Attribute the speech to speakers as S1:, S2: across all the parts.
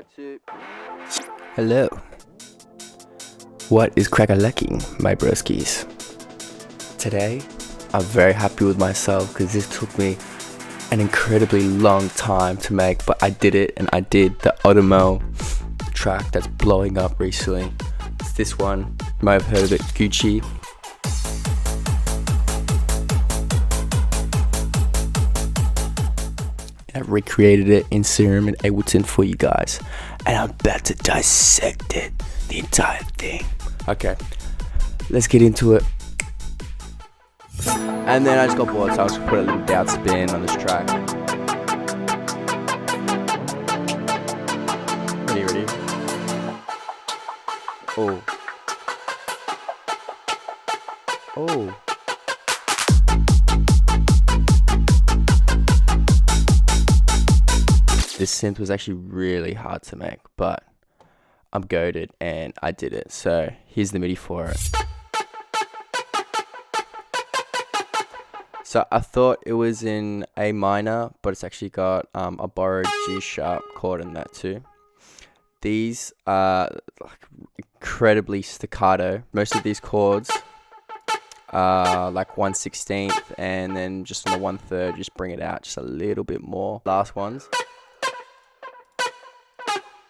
S1: Cut 2. Hello. What is crack-a-lacking, my broskis? Today, I'm very happy with myself because this took me an incredibly long time to make, but I did it, and I did the Odymel track that's blowing up recently. It's this one. You might have heard of it, Gucci. I recreated it in Serum and Ableton for you guys, and I'm about to dissect it, the entire thing. Okay, let's get into it. And then I just got bored, so I just put a little down spin on this track. Ready? Oh. This synth was actually really hard to make, but I'm goated and I did it. So here's the MIDI for it. So I thought it was in A minor, but it's actually got a borrowed G sharp chord in that too. These are like incredibly staccato. Most of these chords are like 1/16, and then just on the 1/3, just bring it out just a little bit more. Last ones,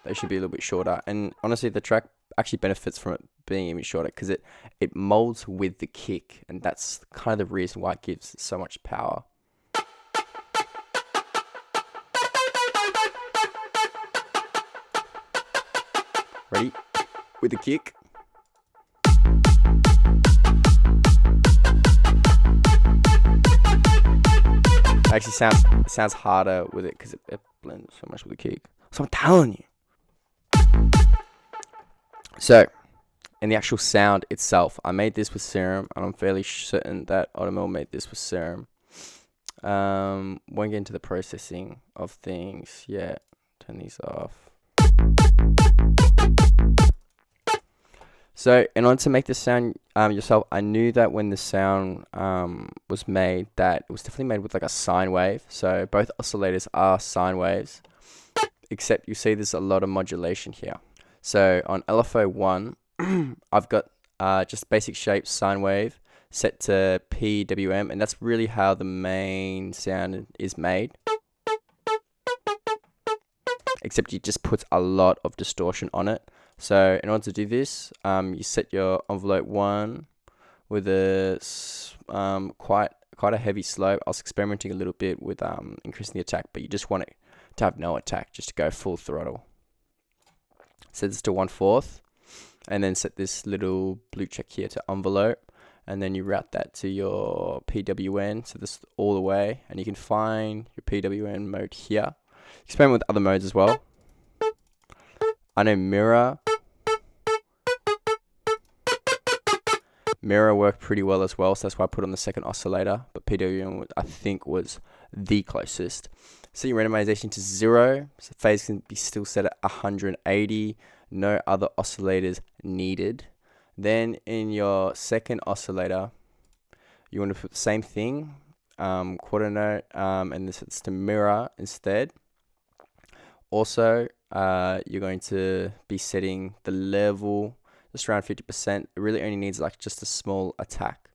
S1: they should be a little bit shorter, and honestly the track actually benefits from it being even shorter because it molds with the kick, and that's kind of the reason why it gives so much power. Ready? With the kick. It actually sounds harder with it because it blends so much with the kick. So I'm telling you. So, in the actual sound itself, I made this with Serum, and I'm fairly certain that Odymel made this with Serum. Won't get into the processing of things yet. Turn these off. So, in order to make the sound yourself, I knew that when the sound was made, that it was definitely made with like a sine wave. So, both oscillators are sine waves, except you see there's a lot of modulation here. So on LFO 1, I've got just basic shape sine wave set to PWM, and that's really how the main sound is made. Except it just puts a lot of distortion on it. So in order to do this, you set your envelope 1 with a quite a heavy slope. I was experimenting a little bit with increasing the attack, but you just want it to have no attack, just to go full throttle. Set this to 1/4, and then set this little blue check here to envelope, and then you route that to your PWN, so this all the way, and you can find your PWN mode here. Experiment with other modes as well. I know mirror worked pretty well as well, so that's why I put on the second oscillator, but PWN I think was the closest. Set your randomization to 0, so phase can be still set at 180, no other oscillators needed. Then in your second oscillator, you want to put the same thing, quarter note, and this is to mirror instead. Also, you're going to be setting the level just around 50%. It really only needs like just a small attack.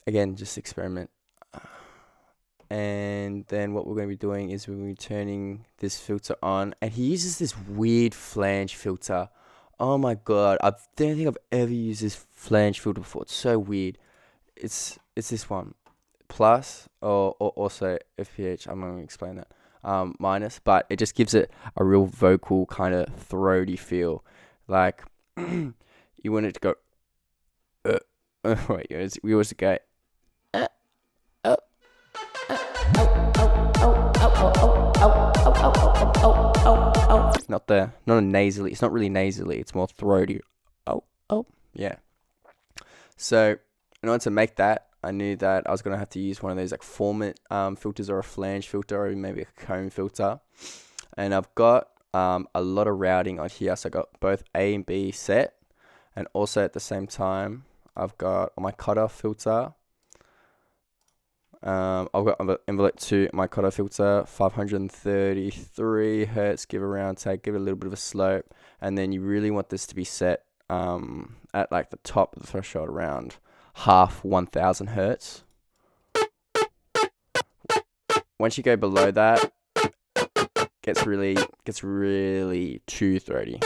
S1: Again, just experiment. And then what we're going to be doing is we're going to be turning this filter on. And he uses this weird flange filter. Oh my god, I don't think I've ever used this flange filter before. It's so weird. It's this one. Plus, or also FPH, I'm going to explain that. Minus, but it just gives it a real vocal kind of throaty feel. Like, you want it to go... wait, we always go... Not a nasally. It's not really nasally. It's more throaty. Yeah. So in order to make that, I knew that I was gonna have to use one of those like format filters, or a flange filter, or maybe a cone filter. And I've got a lot of routing on here. So I got both A and B set, and also at the same time I've got my cutoff filter. I've got envelope 2 microphone filter, 533 hertz, give a round take, give it a little bit of a slope, and then you really want this to be set at like the top of the threshold around half 1000 hertz. Once you go below that, gets really too throaty.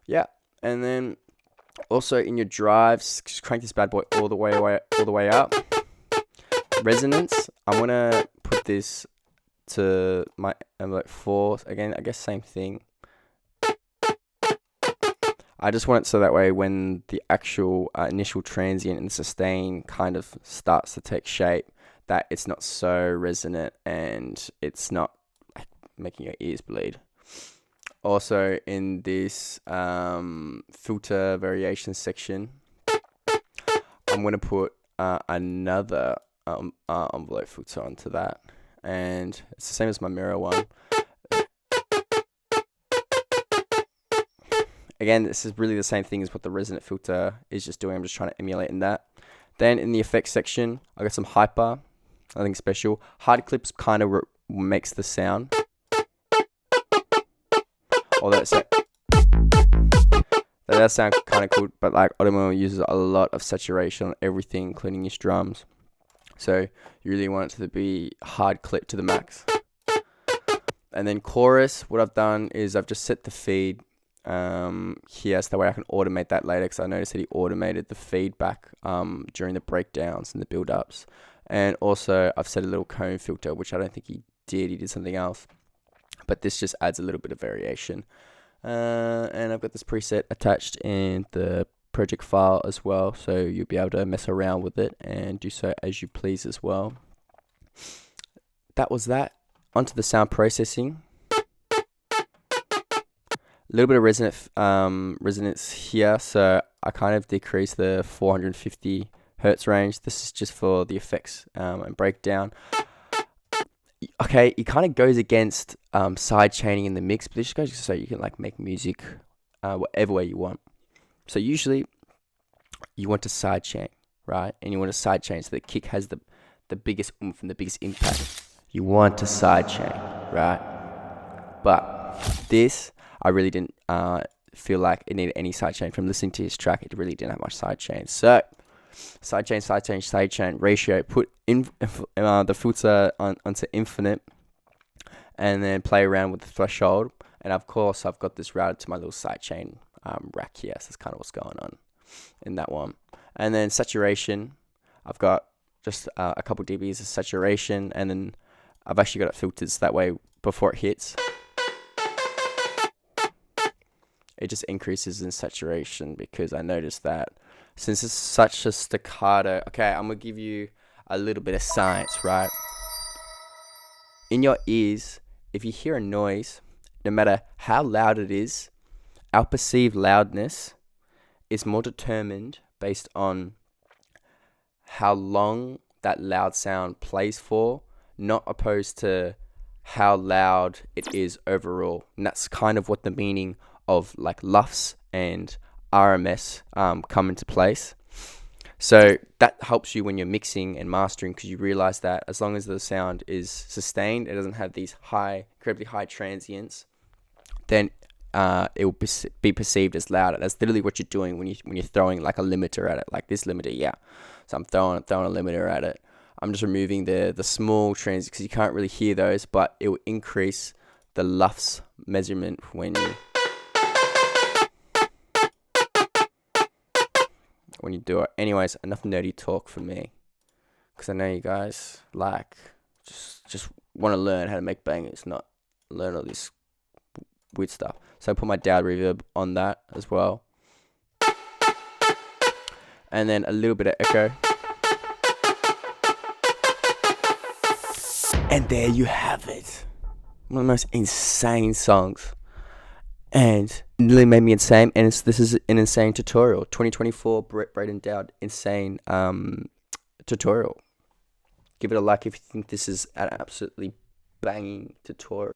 S1: Yeah, and then also in your drives, just crank this bad boy all the way up. Resonance, I'm gonna put this to my envelope 4 again. I guess same thing. I just want it so that way when the actual initial transient and sustain kind of starts to take shape, that it's not so resonant and it's not like making your ears bleed. Also in this filter variation section, I'm going to put another envelope filter onto that, and it's the same as my mirror one. Again, this is really the same thing as what the resonant filter is just doing. I'm just trying to emulate in that. Then in the effects section, I got some hyper, nothing special. Hard clips kind of makes the sound. Although that does sound kind of cool, but like Odymel uses a lot of saturation on everything, including his drums. So you really want it to be hard clip to the max. And then chorus, what I've done is I've just set the feed here, so that way I can automate that later, because I noticed that he automated the feedback during the breakdowns and the build-ups. And also I've set a little cone filter, which I don't think he did something else, but this just adds a little bit of variation. And I've got this preset attached in the project file as well, so you'll be able to mess around with it and do so as you please as well. That was that. Onto the sound processing. A little bit of resonance here, so I kind of decreased the 450 hertz range. This is just for the effects and breakdown. Okay, it kind of goes against side chaining in the mix, but this just goes so you can like make music whatever way you want. So usually you want to side chain, right? And you want to side chain so the kick has the biggest oomph and the biggest impact. You want to side chain, right? But this, I really didn't feel like it needed any sidechain. From listening to his track, it really didn't have much sidechain. So, sidechain ratio. Put in the filter onto infinite, and then play around with the threshold. And of course, I've got this routed to my little sidechain rack here. So that's kind of what's going on in that one. And then saturation, I've got just a couple dBs of saturation, and then I've actually got it filtered so that way before it hits, it just increases in saturation, because I noticed that since it's such a staccato. Okay, I'm going to give you a little bit of science, right? In your ears, if you hear a noise, no matter how loud it is, our perceived loudness is more determined based on how long that loud sound plays for, not opposed to how loud it is overall. And that's kind of what the meaning of like LUFS and RMS come into place. So that helps you when you're mixing and mastering, because you realize that as long as the sound is sustained, it doesn't have these incredibly high transients, then it will be perceived as loud. And that's literally what you're doing when you're throwing like a limiter at it, like this limiter, yeah. So I'm throwing a limiter at it. I'm just removing the small transients, because you can't really hear those, but it will increase the LUFS measurement when you do it. Anyways, enough nerdy talk for me, because I know you guys like just want to learn how to make bangers, not learn all this weird stuff. So I put my DAW reverb on that as well, and then a little bit of echo, and there you have it. One of the most insane songs, and it really made me insane. And this is an insane tutorial. 2024 Braden Dowd insane tutorial. Give it a like if you think this is an absolutely banging tutorial.